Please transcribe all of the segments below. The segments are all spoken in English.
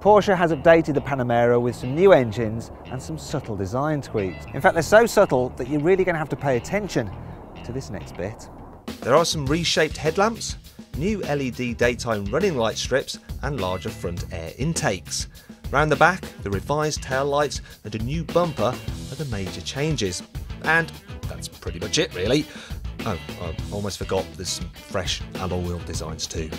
Porsche has updated the Panamera with some new engines and some subtle design tweaks. In fact, they're so subtle that you're really going to have to pay attention to this next bit. There are some reshaped headlamps, new LED daytime running light strips and larger front air intakes. Round the back, the revised tail lights and a new bumper are the major changes. And that's pretty much it really. Oh, I almost forgot there's some fresh alloy wheel designs too.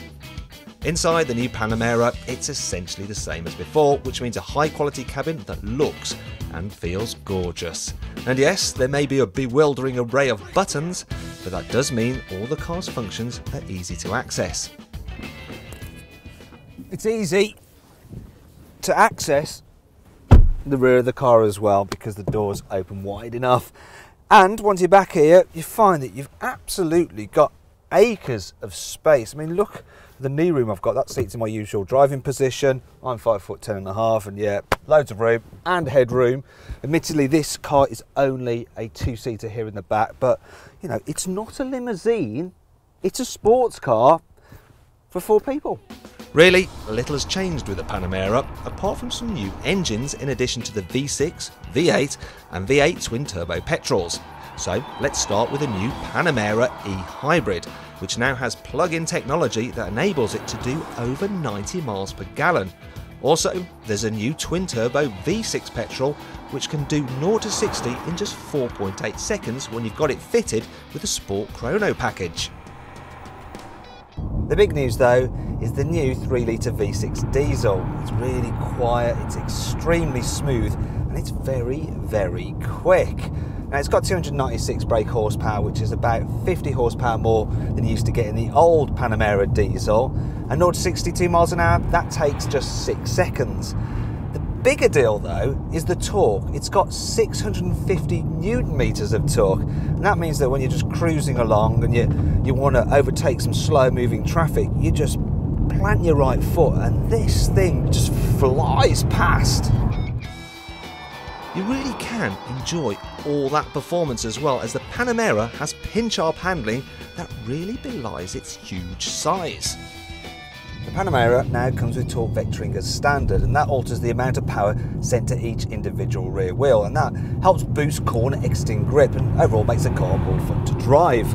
Inside the new Panamera, it's essentially the same as before, which means a high quality cabin that looks and feels gorgeous. And yes, there may be a bewildering array of buttons, but that does mean all the car's functions are easy to access. It's easy to access the rear of the car as well because the doors open wide enough. And once you're back here, you find that you've absolutely got acres of space. I mean, look at the knee room I've got. That seat's in my usual driving position. I'm 5'10½", and yeah, loads of room and headroom. Admittedly, this car is only a two-seater here in the back, but you know, it's not a limousine. It's a sports car for 4 people. Really, little has changed with the Panamera, apart from some new engines in addition to the V6, V8 and V8 twin-turbo petrols. So let's start with a new Panamera e-hybrid, which now has plug-in technology that enables it to do over 90 miles per gallon. Also, there's a new twin-turbo V6 petrol, which can do 0 to 60 in just 4.8 seconds when you've got it fitted with a Sport Chrono package. The big news though is the new 3-litre V6 diesel. It's really quiet, it's extremely smooth, and it's very, very quick. Now it's got 296 brake horsepower, which is about 50 horsepower more than you used to get in the old Panamera diesel. And 0 to 62 miles an hour, that takes just 6 seconds. The bigger deal though is the torque. It's got 650 Newton meters of torque, and that means that when you're just cruising along and you want to overtake some slow moving traffic, you just plant your right foot and this thing just flies past. You really can enjoy all that performance as well, as the Panamera has pin-sharp handling that really belies its huge size. The Panamera now comes with torque vectoring as standard, and that alters the amount of power sent to each individual rear wheel, and that helps boost corner exiting grip and overall makes the car more fun to drive.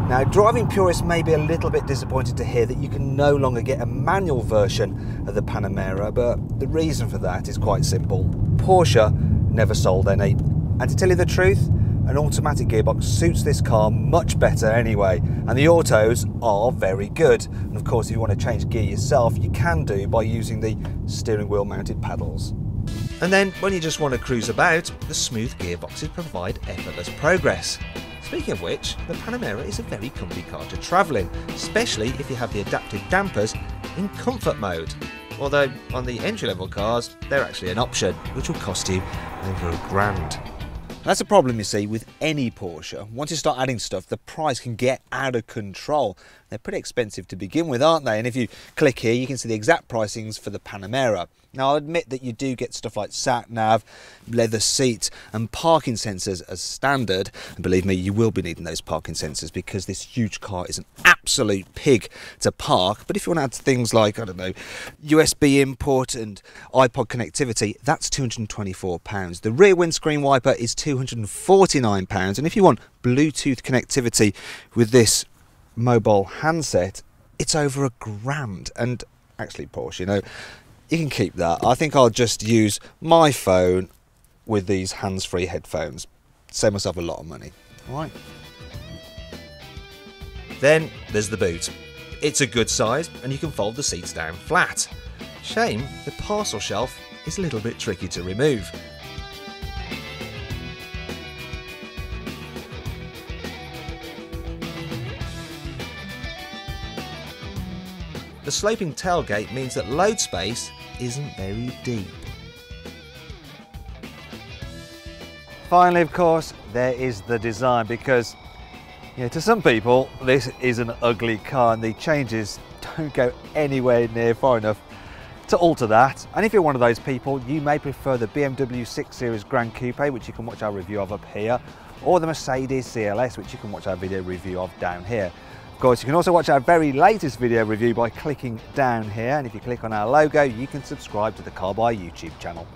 Now, driving purists may be a little bit disappointed to hear that you can no longer get a manual version of the Panamera, but the reason for that is quite simple. Porsche never sold any, and to tell you the truth, an automatic gearbox suits this car much better anyway, and the autos are very good. And of course, if you want to change gear yourself, you can do by using the steering wheel mounted paddles. And then when you just want to cruise about, the smooth gearboxes provide effortless progress. Speaking of which, the Panamera is a very comfy car to travel in, especially if you have the adaptive dampers in comfort mode. Although on the entry-level cars, they're actually an option, which will cost you over £1,000. That's a problem, you see, with any Porsche. Once you start adding stuff, the price can get out of control. They're pretty expensive to begin with, aren't they? And if you click here, you can see the exact pricings for the Panamera. Now, I'll admit that you do get stuff like sat-nav, leather seats and parking sensors as standard. And believe me, you will be needing those parking sensors because this huge car is an absolute pig to park. But if you want to add things like, I don't know, USB import and iPod connectivity, that's £224. The rear windscreen wiper is £249. And if you want Bluetooth connectivity with this mobile handset, it's over £1,000. And actually, Porsche, you know, you can keep that. I think I'll just use my phone with these hands-free headphones. Save myself a lot of money. All right. Then there's the boot. It's a good size and you can fold the seats down flat. Shame the parcel shelf is a little bit tricky to remove. The sloping tailgate means that load space isn't very deep. Finally, of course, there is the design, because to some people this is an ugly car and the changes don't go anywhere near far enough to alter that. And if you're one of those people, you may prefer the BMW 6 Series Grand Coupe, which you can watch our review of up here, or the Mercedes CLS, which you can watch our video review of down here. Of course, you can also watch our very latest video review by clicking down here, and if you click on our logo, you can subscribe to the Carbuyer YouTube channel.